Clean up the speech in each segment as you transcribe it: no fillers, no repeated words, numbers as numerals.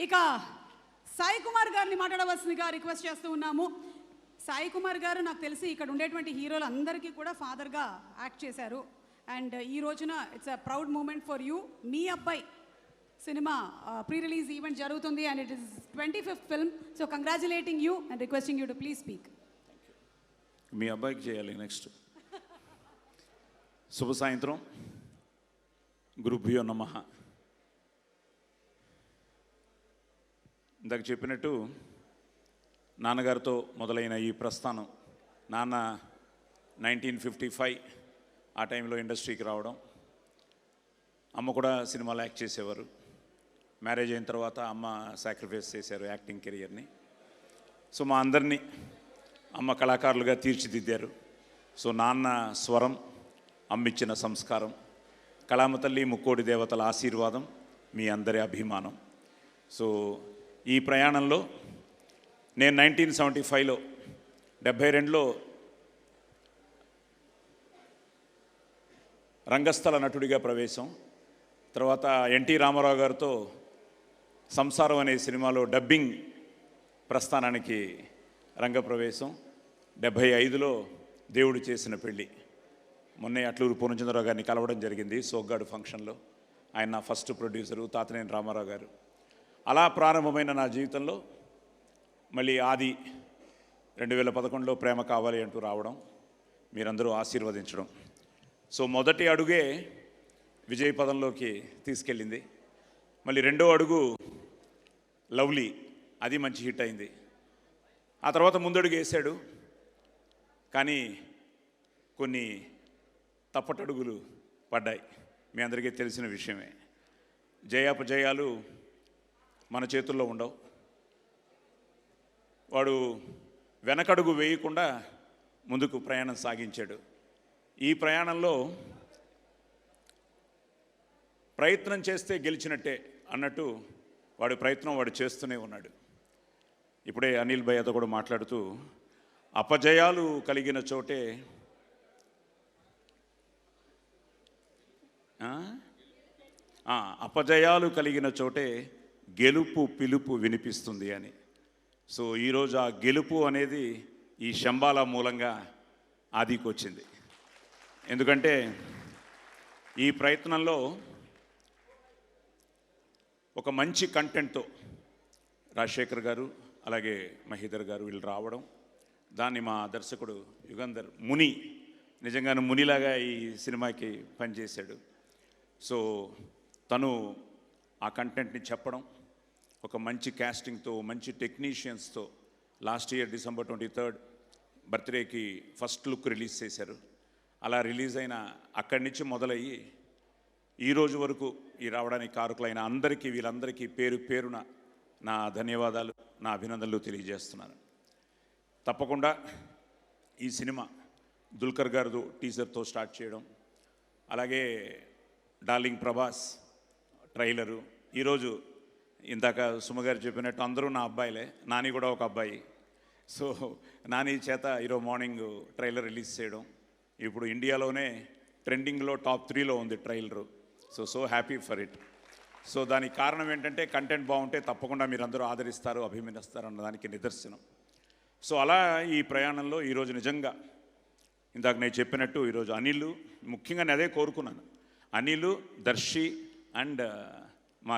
ఇక సాయి కుమార్ గారిని మాట్లాడవలసిందిగా రిక్వెస్ట్ చేస్తూ ఉన్నాము. సాయి కుమార్ గారు నాకు తెలిసి ఇక్కడ ఉండేటువంటి హీరోలు అందరికీ కూడా ఫాదర్గా యాక్ట్ చేశారు. అండ్ ఈ రోజున it's a proud moment for you. మీ అబ్బాయి సినిమా ప్రీ రిలీజ్ ఈవెంట్ జరుగుతుంది and it is 25th film. So congratulating you and requesting you to please speak. మీ అబ్బాయికి చేయాలి నెక్స్ట్. శుభ సాయంత్రం. గురుభ్యో నమః. ఇందాక చెప్పినట్టు నాన్నగారితో మొదలైన ఈ ప్రస్థానం, నాన్న 1955 ఆ టైంలో ఇండస్ట్రీకి రావడం, అమ్మ కూడా సినిమాలో యాక్ట్ చేసేవారు. మ్యారేజ్ అయిన తర్వాత అమ్మ సాక్రిఫైస్ చేశారు యాక్టింగ్ కెరియర్ని. సో మా అందరినీ అమ్మ కళాకారులుగా తీర్చిదిద్దారు. సో నాన్న స్వరం, అమ్మిచ్చిన సంస్కారం, కళామ తల్లి ముక్కోడి దేవతల ఆశీర్వాదం, మీ అందరి అభిమానం. సో ఈ ప్రయాణంలో నేను 1975లో 72లో రంగస్థల నటుడిగా ప్రవేశం, తర్వాత ఎన్టీ రామారావు గారితో సంసారం అనే సినిమాలో డబ్బింగ్ ప్రస్థానానికి రంగప్రవేశం, 75లో దేవుడు చేసిన పెళ్ళి. మొన్నే అట్లూరు పూర్ణచంద్రరావు గారిని కలవడం జరిగింది సోగ్గాడు ఫంక్షన్లో. ఆయన నా ఫస్ట్ ప్రొడ్యూసరు, తాతనేని రామారావు గారు. అలా ప్రారంభమైన నా జీవితంలో మళ్ళీ ఆది 2011లో ప్రేమ కావాలి అంటూ రావడం, మీరందరూ ఆశీర్వదించడం. సో మొదటి అడుగే విజయ పదంలోకి తీసుకెళ్ళింది. మళ్ళీ రెండో అడుగు లవ్లీ, అది మంచి హిట్ అయింది. ఆ తర్వాత ముందడుగు వేశాడు, కానీ కొన్ని తప్పటడుగులు పడ్డాయి. మీ అందరికీ తెలిసిన విషయమే. జయాపజయాలు మన చేతుల్లో ఉండవు. వాడు వెనకడుగు వేయకుండా ముందుకు ప్రయాణం సాగించాడు. ఈ ప్రయాణంలో ప్రయత్నం చేస్తే గెలిచినట్టే అన్నట్టు వాడి ప్రయత్నం వాడు చేస్తూనే ఉన్నాడు. ఇప్పుడే అనిల్ భయ్యతో కూడా మాట్లాడుతూ, అపజయాలు కలిగిన చోటే అపజయాలు కలిగిన చోటే గెలుపు పిలుపు వినిపిస్తుంది అని. సో ఈరోజు ఆ గెలుపు అనేది ఈ శంబాల మూలంగా ఆదికి వచ్చింది. ఎందుకంటే ఈ ప్రయత్నంలో ఒక మంచి కంటెంట్తో రాజశేఖర్ గారు అలాగే మహీధర్ గారు వీళ్ళు రావడం, దాన్ని మా దర్శకుడు యుగంధర్ ముని నిజంగానే మునిలాగా ఈ సినిమాకి పనిచేశాడు. సో తను ఆ కంటెంట్ని చెప్పడం, ఒక మంచి క్యాస్టింగ్తో, మంచి టెక్నీషియన్స్తో లాస్ట్ ఇయర్ December 23 బర్త్డేకి ఫస్ట్ లుక్ రిలీజ్ చేశారు. అలా రిలీజ్ అయిన అక్కడి నుంచి మొదలయ్యి ఈరోజు వరకు ఈ రావడానికి కారకులైన అందరికీ, వీళ్ళందరికీ పేరు పేరున నా ధన్యవాదాలు, నా అభినందనలు తెలియజేస్తున్నాను. తప్పకుండా ఈ సినిమా దుల్కర్ గారు టీజర్తో స్టార్ట్ చేయడం, అలాగే డార్లింగ్ ప్రభాస్ ట్రైలరు, ఈరోజు ఇందాక సుమగారు చెప్పినట్టు అందరూ నా అబ్బాయిలే, నాని కూడా ఒక అబ్బాయి. సో నాని చేత ఈరోజు మార్నింగ్ ట్రైలర్ రిలీజ్ చేయడం, ఇప్పుడు ఇండియాలోనే ట్రెండింగ్లో టాప్ 3లో ఉంది trailer. So happy for it. So దానికి కారణం ఏంటంటే కంటెంట్ బాగుంటే తప్పకుండా మీరందరూ ఆదరిస్తారు, అభిమానిస్తారు అన్నదానికి నిదర్శనం. సో అలా ఈ ప్రయాణంలో ఈరోజు నిజంగా ఇందాక నేను చెప్పినట్టు ఈరోజు అనిల్, ముఖ్యంగా నేను అదే కోరుకున్నాను, అనిల్, దర్శి అండ్ మా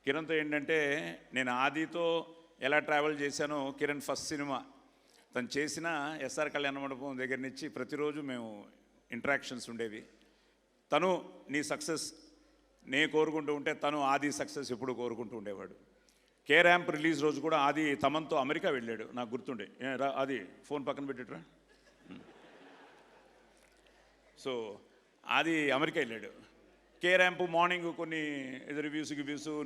కిరణ్తో ఏంటంటే నేను ఆదితో ఎలా ట్రావెల్ చేశానో, కిరణ్ ఫస్ట్ సినిమా తను చేసిన ఎస్ఆర్ కళ్యాణ మండపం దగ్గర నుంచి ప్రతిరోజు మేము ఇంటరాక్షన్స్ ఉండేవి. తను నీ సక్సెస్ నేను కోరుకుంటూ ఉంటే తను ఆది సక్సెస్ ఎప్పుడు కోరుకుంటూ ఉండేవాడు. కే ర్యాంప్ రిలీజ్ రోజు కూడా ఆది తమన్తో అమెరికా వెళ్ళాడు, నాకు గుర్తుండే. అది ఫోన్ పక్కన పెట్టేట్రా. సో ఆది అమెరికా వెళ్ళాడు. కే ర్యాంప్ మార్నింగ్ కొన్ని రివ్యూస్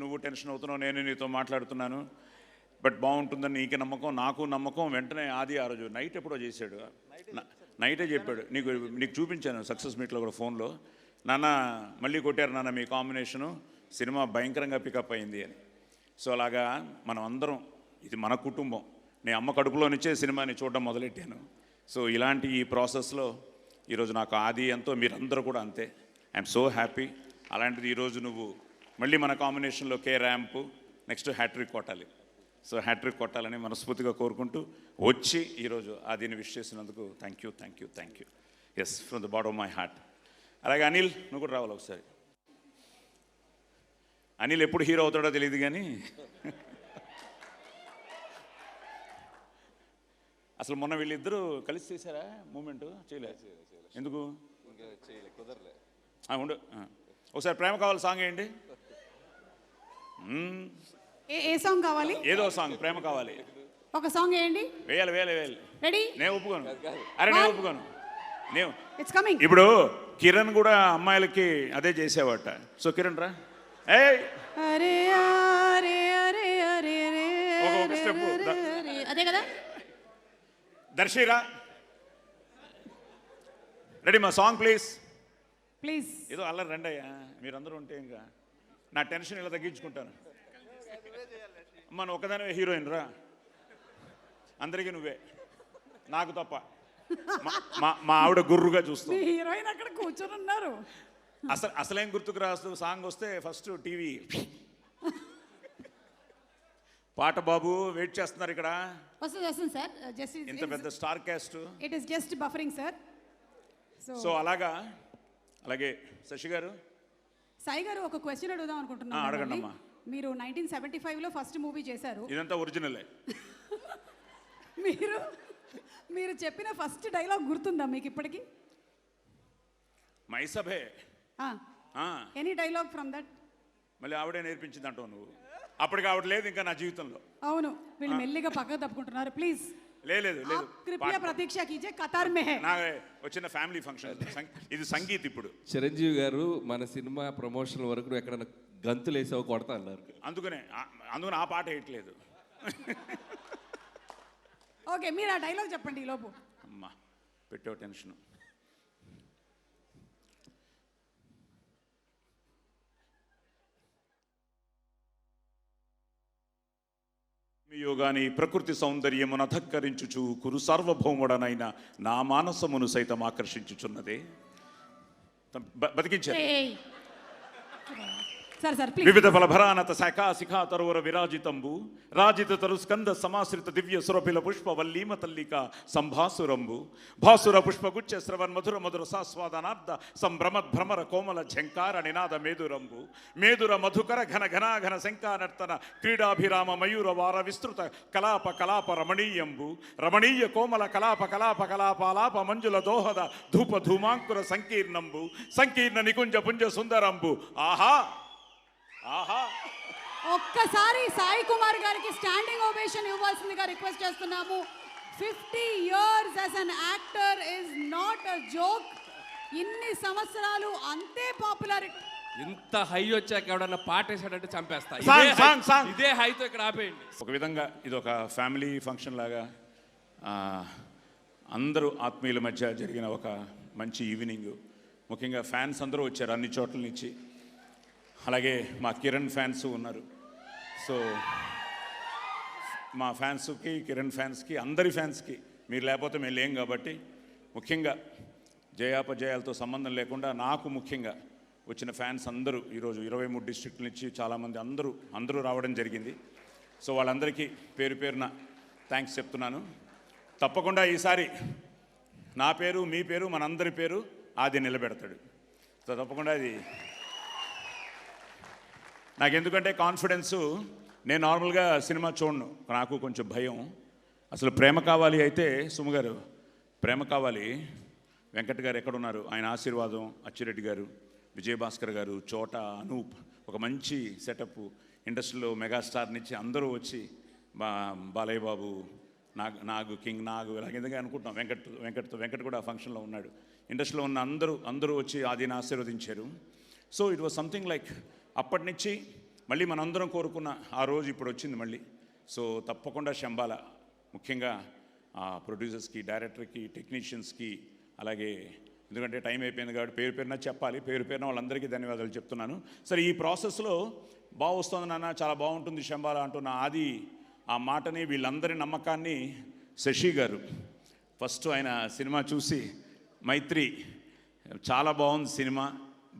నువ్వు టెన్షన్ అవుతున్నావు, నేను నీతో మాట్లాడుతున్నాను, బట్ బాగుంటుందని నీకు నమ్మకం, నాకు నమ్మకం. వెంటనే ఆది ఆ రోజు నైట్ ఎప్పుడో చేశాడు, నైటే చెప్పాడు, నీకు చూపించాను సక్సెస్ మీట్లో కూడా ఫోన్లో, నాన్న మళ్ళీ కొట్టారు నాన్న మీ కాంబినేషను, సినిమా భయంకరంగా పికప్ అయింది అని. సో అలాగా మనం అందరం, ఇది మన కుటుంబం, నేను అమ్మ కడుపులో నుంచే సినిమాని చూడడం మొదలెట్టాను. సో ఇలాంటి ఈ ప్రాసెస్లో ఈరోజు నాకు ఆది ఎంతో, మీరందరూ కూడా అంతే. I'm so happy. అలాంటిది ఈరోజు నువ్వు మళ్ళీ మన కాంబినేషన్లో కే ర్యాంపు నెక్స్ట్ హ్యాట్రిక్ కొట్టాలి. సో హ్యాట్రిక్ కొట్టాలని మనస్ఫూర్తిగా కోరుకుంటూ వచ్చి ఈరోజు దీన్ని విష్ చేసినందుకు thank you. Yes, from the bottom of my heart. అలాగే అనిల్, నువ్వు కూడా రావాలి ఒకసారి. అనిల్ ఎప్పుడు హీరో అవుతాడో తెలియదు కానీ అసలు మొన్న వీళ్ళిద్దరూ కలిసి చేశారా మూమెంట్? చేయలేదు. ఎందుకు? ఉండు, ఒకసారి ప్రేమ కావాలి సాంగ్ వేయండి. ఏ సాంగ్ కావాలి? ఏదో సాంగ్, ప్రేమ కావాలి ఒక సాంగ్ వేయండి. వేయాలి. రెడీ? నేను ఒప్పుకోను. నేను ఒప్పుకోను. It's coming. ఇప్పుడు కిరణ్ కూడా అమ్మాయిలకి అదే చేసేవాట. సో కిరణ్ రా, ఒక స్టెప్ అదే కదా. దర్శిరా, రెడీ మా సాంగ్ ప్లీజ్. ఏదో అల్లరి రండి అయ్యా, మీరందరూ ఉంటే ఇంకా నా టెన్షన్ ఇలా తగ్గించుకుంటాను. మన ఒకదానివే హీరోయిన్ రా, అందరికీ నువ్వే, నాకు తప్ప. మా ఆవిడ గుర్రుగా చూస్తాం. హీరోయిన్ అక్కడ కూర్చొని ఉన్నారు. అసలేం గుర్తుకు రాస్తూ సాంగ్ వస్తే ఫస్ట్ టీవీ పాట. బాబు వెయిట్ చేస్తున్నారు ఇక్కడ. వస్తుంది సార్. జస్ట్ ఇంత పెద్ద star cast. It is just buffering sir. So అలాగే శశి గారు, సాయి గారు ఒక క్వశ్చన్ అడుగుదాం అనుకుంటున్నాను. అడగండి అమ్మా. మీరు 1975లో ఫస్ట్ మూవీ చేశారు. ఇదంతా ఒరిజినలే. మీరు చెప్పిన ఫస్ట్ డైలాగ్ గుర్తుందా మీకు ఇప్పటికి? మైసభే. Any dialogue from that? మళ్ళీ ఆవిడే నేర్పించింది అంటావు నువ్వు. అప్పటికి ఆవిడ లేదు ఇంకా నా జీవితంలో. అవును, వీళ్ళు మెల్లిగా పక్కకు తప్పుకుంటున్నారు. ప్లీజ్ లేదు కృపయా ప్రతీక్ష కీజియే, కతార్ మే హై. నాకు వచ్చిన ఫ్యామిలీ ఫంక్షన్ ఇది సంగీత్. ఇప్పుడు చిరంజీవి గారు మన సినిమా ప్రమోషన్ వరకు ఎక్కడైనా గంతులు వేసావు కొడతా అన్నారు. అందుకనే ఆ పాట వేయట్లేదు. ఓకే, మీరు ఆ డైలాగ్ చెప్పండి ఈలోపు. అమ్మా పెట్టావు టెన్షన్. యోగాని ప్రకృతి సౌందర్యమును అధక్కరించుచు కురు సార్వభౌముడనైన నా మానసమును సైతం ఆకర్షించుచున్నదే. బతికించారు. వివిధ ఫలభరానత శాఖా శిఖా తరువర విరాజితంబు రాజిత తరు స్కంద సమాశ్రిత దివ్య సురభిల పుష్ప వల్లీమ తల్లిక సంభాసురంబు భాసుర పుష్పగుచ్చ శ్రవన్ మధుర మధుర సాస్వాదనార్థ సంభ్రమద్ భ్రమర కోమల ఝంకార నినాద మేదురంబు మేదుర మధుకర ఘన ఘనాఘన శంకానర్తన క్రీడాభిరామ మయూర వార విస్తృత కలాప రమణీయంబు రమణీయ కోమల కలాపాలాప మంజుల దోహద ధూప ధూమాంకుర సంకీర్ణ నికుంజ పుంజ సుందరంబు. ఆహా. ఒక్కసారి సాయి కుమార్ గారికి స్టాండింగ్ ఓవేషన్ ఇవ్వాల్సిందిగా రిక్వెస్ట్ చేస్తున్నాము. 50 years as an actor is not a joke. ఇన్ని సంవత్సరాలు అంతే పాపులారిటీ. ఇంత హై వచ్చాక ఎవడన్నా పాట వేసాడంటే చంపేస్తా. ఇదే హైతో ఇక్కడ ఆపేయండి. ఒక విధంగా ఇది ఒక ఫ్యామిలీ ఫంక్షన్ లాగా అందరూ ఆత్మీయుల మధ్య జరిగిన ఒక మంచి ఈవినింగ్. ముఖ్యంగా ఫ్యాన్స్ అందరూ వచ్చారు అన్ని చోట్ల నుంచి. అలాగే మా కిరణ్ ఫ్యాన్స్ ఉన్నారు. సో మా ఫ్యాన్స్కి, కిరణ్ ఫ్యాన్స్కి, అందరి ఫ్యాన్స్కి, మీరు లేకపోతే మేము లేం కాబట్టి, ముఖ్యంగా జయాపజయాలతో సంబంధం లేకుండా నాకు ముఖ్యంగా వచ్చిన ఫ్యాన్స్ అందరూ ఈరోజు 23 డిస్ట్రిక్ట్ల నుంచి చాలామంది అందరూ రావడం జరిగింది. సో వాళ్ళందరికీ పేరు పేరున థ్యాంక్స్ చెప్తున్నాను. తప్పకుండా ఈసారి నా పేరు, మీ పేరు, మనందరి పేరు ఆది నిలబెడతాడు. సో తప్పకుండా అది నాకెందుకంటే కాన్ఫిడెన్సు. నేను నార్మల్గా సినిమా చూడను, నాకు కొంచెం భయం. అసలు ప్రేమ కావాలి అయితే సుమగారు, ప్రేమ కావాలి వెంకట్ గారు ఎక్కడున్నారు, ఆయన ఆశీర్వాదం, అచ్చిరెడ్డి గారు, విజయభాస్కర్ గారు, చోట, అనూప్, ఒక మంచి సెటప్ ఇండస్ట్రీలో మెగాస్టార్ నుంచి అందరూ వచ్చి బాలయ్య బాబు, నాగు కింగ్ నాగు ఇలాగ ఎందుకు అనుకుంటున్నాం. వెంకట్ కూడా ఆ ఫంక్షన్లో ఉన్నాడు. ఇండస్ట్రీలో ఉన్న అందరూ వచ్చి ఆదిని ఆశీర్వదించారు. So it was something like అప్పటి నుంచి మళ్ళీ మనందరం కోరుకున్న ఆ రోజు ఇప్పుడు వచ్చింది మళ్ళీ. సో తప్పకుండా శంబాల, ముఖ్యంగా ప్రొడ్యూసర్స్కి, డైరెక్టర్కి, టెక్నీషియన్స్కి, అలాగే ఎందుకంటే టైం అయిపోయింది కాబట్టి పేరు పేరున చెప్పాలి. పేరు పేరున వాళ్ళందరికీ ధన్యవాదాలు చెప్తున్నాను. సరే, ఈ ప్రాసెస్లో బాగా వస్తుంది నాన్న, చాలా బాగుంటుంది శంబాల అంటున్న ఆది ఆ మాటని, వీళ్ళందరి నమ్మకాన్ని శశి గారు ఫస్ట్ ఆయన సినిమా చూసి, మైత్రి చాలా బాగుంది సినిమా,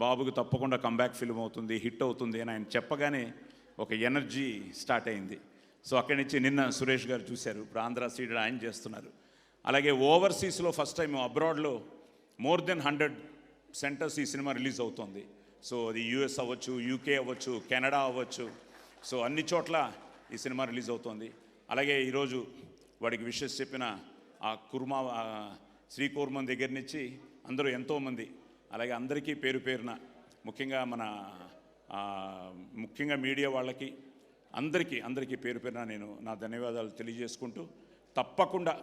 బాబుకి తప్పకుండా కంబ్యాక్ ఫిల్మ్ అవుతుంది, హిట్ అవుతుంది అని ఆయన చెప్పగానే ఒక ఎనర్జీ స్టార్ట్ అయింది. సో అక్కడి నుంచి నిన్న సురేష్ గారు చూశారు, ఇప్పుడు ఆంధ్ర సీడెడ్ ఆయన చేస్తున్నారు. అలాగే ఓవర్సీస్లో ఫస్ట్ టైం అబ్రాడ్లో మోర్ దెన్ 100 సెంటర్స్ ఈ సినిమా రిలీజ్ అవుతుంది. సో అది యూఎస్ అవ్వచ్చు, యూకే అవ్వచ్చు, కెనడా అవ్వచ్చు, సో అన్ని చోట్ల ఈ సినిమా రిలీజ్ అవుతుంది. అలాగే ఈరోజు వాడికి విషెస్ చెప్పిన ఆ కుర్మా శ్రీకూర్మన్ దగ్గర నుంచి అందరూ ఎంతోమంది, అలాగే అందరికీ పేరు పేరున ముఖ్యంగా ముఖ్యంగా మీడియా వాళ్ళకి అందరికీ పేరు పేరున నేను నా ధన్యవాదాలు తెలియజేసుకుంటూ, తప్పకుండా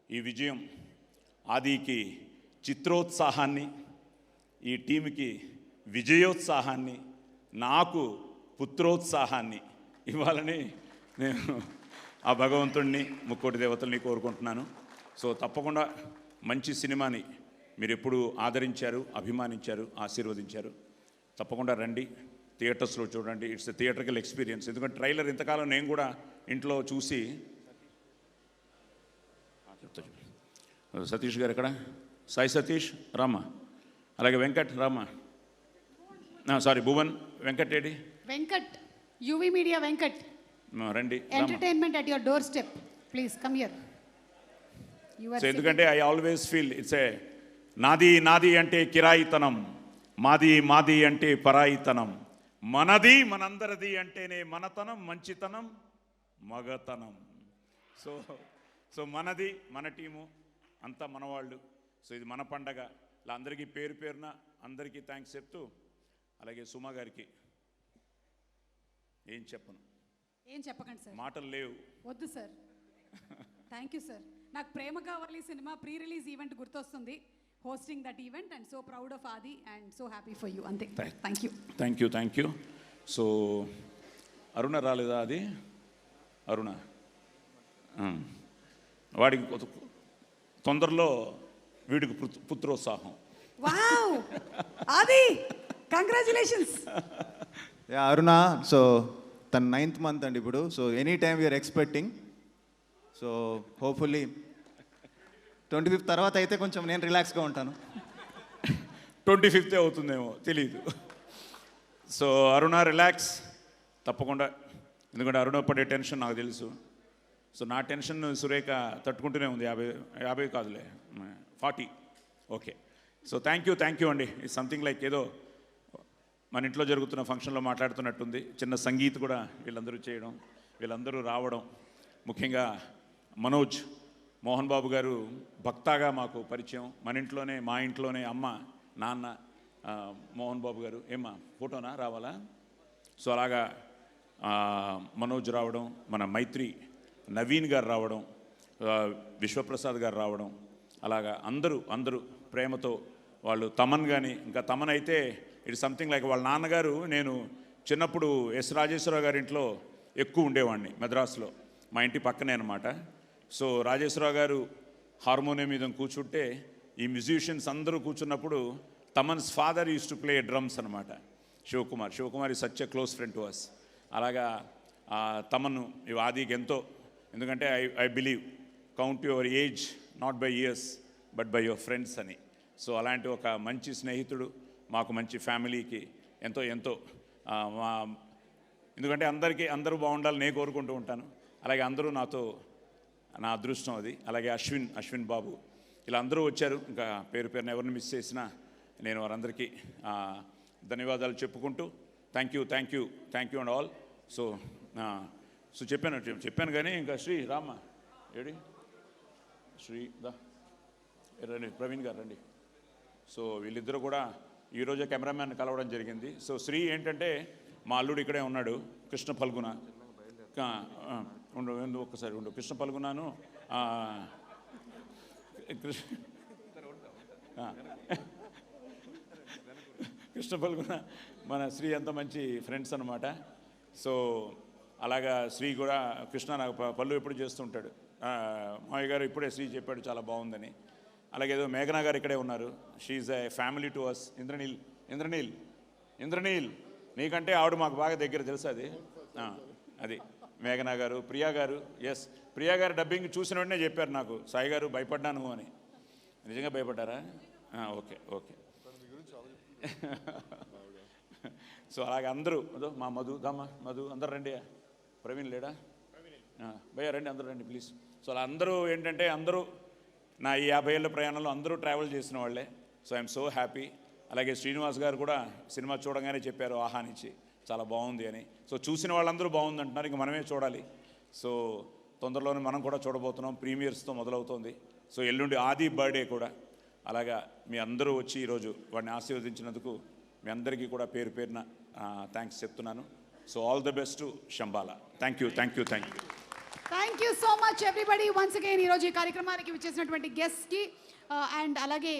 ఈ విజయం ఆదికి చిత్రోత్సాహాన్ని, ఈ టీంకి విజయోత్సాహాన్ని, నాకు పుత్రోత్సాహాన్ని ఇవ్వాలని నేను ఆ భగవంతుడిని ముక్కోటి దేవతల్ని కోరుకుంటున్నాను. సో తప్పకుండా మంచి సినిమాని మీరు ఎప్పుడు ఆదరించారు, అభిమానించారు, ఆశీర్వదించారు. తప్పకుండా రండి, థియేటర్స్లో చూడండి. It's a theatrical experience. ఎందుకంటే ట్రైలర్ ఇంతకాలం నేను కూడా ఇంట్లో చూసి, సతీష్ గారు ఎక్కడ, సాయి సతీష్ రామ, అలాగే వెంకట్ రామ, సారీ భువన్, వెంకట్ ఏడి, వెంకట్, యువి మీడియా వెంకట్, రండి. Entertainment at your doorstep, please come here. So ఎందుకంటే I always feel it's a నాది అంటే కిరాయితనం, మాది అంటే పరాయితనం, మనది మనందరిది అంటేనే మనతనం, మంచితనం, మగతనం. సో మనది, మన టీము అంతా మనవాళ్ళు. సో ఇది మన పండగ. ఇలా అందరికీ పేరు పేరున అందరికీ థ్యాంక్స్ చెప్తూ, అలాగే సుమా గారికి ఏం చెప్పకండి సార్, మాటలు లేవు. వద్దు సార్. Thank you sir. నాకు ప్రేమ కావాలి సినిమా ప్రీ రిలీజ్ ఈవెంట్ గుర్తొస్తుంది, hosting that event, and so proud of Aadi and so happy for you. అంతే. Thank you. సో అరుణ రాలేదా? అది అరుణ, వాడికి తొందరలో వీడికి పుత్రోత్సాహం. Wow Aadi, congratulations. Aruna, so తన 9th month అండి ఇప్పుడు. So any time we are expecting. So hopefully 25th తర్వాత అయితే కొంచెం నేను రిలాక్స్గా ఉంటాను. 25th అవుతుందేమో తెలియదు. సో అరుణ రిలాక్స్ తప్పకుండా, ఎందుకంటే అరుణ పడే టెన్షన్ నాకు తెలుసు. సో నా టెన్షన్ సురేఖ తట్టుకుంటూనే ఉంది. 50 కాదులే, 40. ఓకే. సో థ్యాంక్ యూ అండి. ఇట్స్ సంథింగ్ లైక్ ఏదో మన ఇంట్లో జరుగుతున్న ఫంక్షన్లో మాట్లాడుతున్నట్టుంది. చిన్న సంగీత్ కూడా వీళ్ళందరూ చేయడం, వీళ్ళందరూ రావడం. ముఖ్యంగా మనోజ్ మోహన్ బాబు గారు భక్తాగా మాకు పరిచయం. మా ఇంట్లోనే అమ్మ, నాన్న, మోహన్ బాబు గారు. ఏమ్మా ఫోటోనా రావాలా? సో అలాగా మనోజ్ రావడం, మన మైత్రి నవీన్ గారు రావడం, విశ్వప్రసాద్ గారు రావడం, అలాగా అందరూ ప్రేమతో వాళ్ళు. తమన్ కానీ, ఇంకా తమన్ అయితే ఇట్స్ సంథింగ్ లైక్ వాళ్ళ నాన్నగారు. నేను చిన్నప్పుడు ఎస్ రాజేశ్వరరావు గారి ఇంట్లో ఎక్కువ ఉండేవాడిని మద్రాసులో, మా ఇంటి పక్కనే అనమాట. సో రాజేశ్వరరావు గారు హార్మోనియం మీద కూర్చుంటే ఈ మ్యూజిషియన్స్ అందరూ కూర్చున్నప్పుడు Thaman's father used to play drums అనమాట, Sivakumar is such a close friend to us. అలాగా తమను ఆదికి ఎంతో, ఎందుకంటే I believe count your age not by years but by your friends అని. సో అలాంటి ఒక మంచి స్నేహితుడు మాకు, మంచి ఫ్యామిలీకి ఎంతో ఎందుకంటే అందరూ బాగుండాలని నేను కోరుకుంటూ ఉంటాను. అలాగే అందరూ నాతో, నా అదృష్టం అది. అలాగే అశ్విన్ బాబు, ఇలా అందరూ వచ్చారు. ఇంకా పేరు పేరున ఎవరిని మిస్ చేసినా నేను వారందరికీ ధన్యవాదాలు చెప్పుకుంటూ thank you and all. So చెప్పాను కానీ ఇంకా శ్రీ రామ ఏడి, శ్రీ రండి, ప్రవీణ్ గారు రండి. సో వీళ్ళిద్దరూ కూడా ఈరోజే కెమెరామ్యాన్ కలవడం జరిగింది. సో శ్రీ ఏంటంటే మా అల్లుడు ఇక్కడే ఉన్నాడు, కృష్ణ ఫల్గుణ. ఒక్కసారి కృష్ణ ఫల్గుణను కృష్ణ ఫల్గుణ మన శ్రీ అంత మంచి ఫ్రెండ్స్ అనమాట. సో అలాగా శ్రీ కూడా, కృష్ణ నాకు పళ్ళు ఎప్పుడు చేస్తుంటాడు. మావయ్య గారు ఇప్పుడే శ్రీ చెప్పాడు చాలా బాగుందని. అలాగే ఏదో మేఘనా గారు ఇక్కడే ఉన్నారు. She's a family to us. Indraneel నీకంటే ఆవిడ మాకు బాగా దగ్గర తెలుసు. అది మేఘనా గారు, ప్రియా గారు. ఎస్, ప్రియా గారు డబ్బింగ్ చూసిన వెంటనే చెప్పారు నాకు, సాయి గారు భయపడ్డాను అని. నిజంగా భయపడ్డారా? ఓకే. సో అలాగే అందరూ అదో మా మధు దమ్మా మధు అందరు రండి. ప్రవీణ్ లేడా? భయ్యా రండి, అందరూ రండి ప్లీజ్. సో అలా అందరూ ఏంటంటే అందరూ నా ఈ 50 ఏళ్ళ ప్రయాణంలో అందరూ ట్రావెల్ చేసిన వాళ్ళే. So I'm so happy. అలాగే శ్రీనివాస్ గారు కూడా సినిమా చూడగానే చెప్పారు ఆహానించి చాలా బాగుంది అని. సో చూసిన వాళ్ళందరూ బాగుంది అంటున్నారు, ఇంక మనమే చూడాలి. సో తొందరలోనే మనం కూడా చూడబోతున్నాం. ప్రీమియర్స్తో మొదలవుతోంది. సో ఎల్లుండి ఆది బర్త్డే కూడా. అలాగా మీ అందరూ వచ్చి ఈరోజు వాడిని ఆశీర్వదించినందుకు మీ అందరికీ కూడా పేరు పేరున థ్యాంక్స్ చెప్తున్నాను. So all the best to Shambhala. Thank you. Thank you so much everybody once again ఈరోజు ఈ కార్యక్రమానికి విచ్చేసినటువంటి గెస్ట్కి అండ్ అలాగే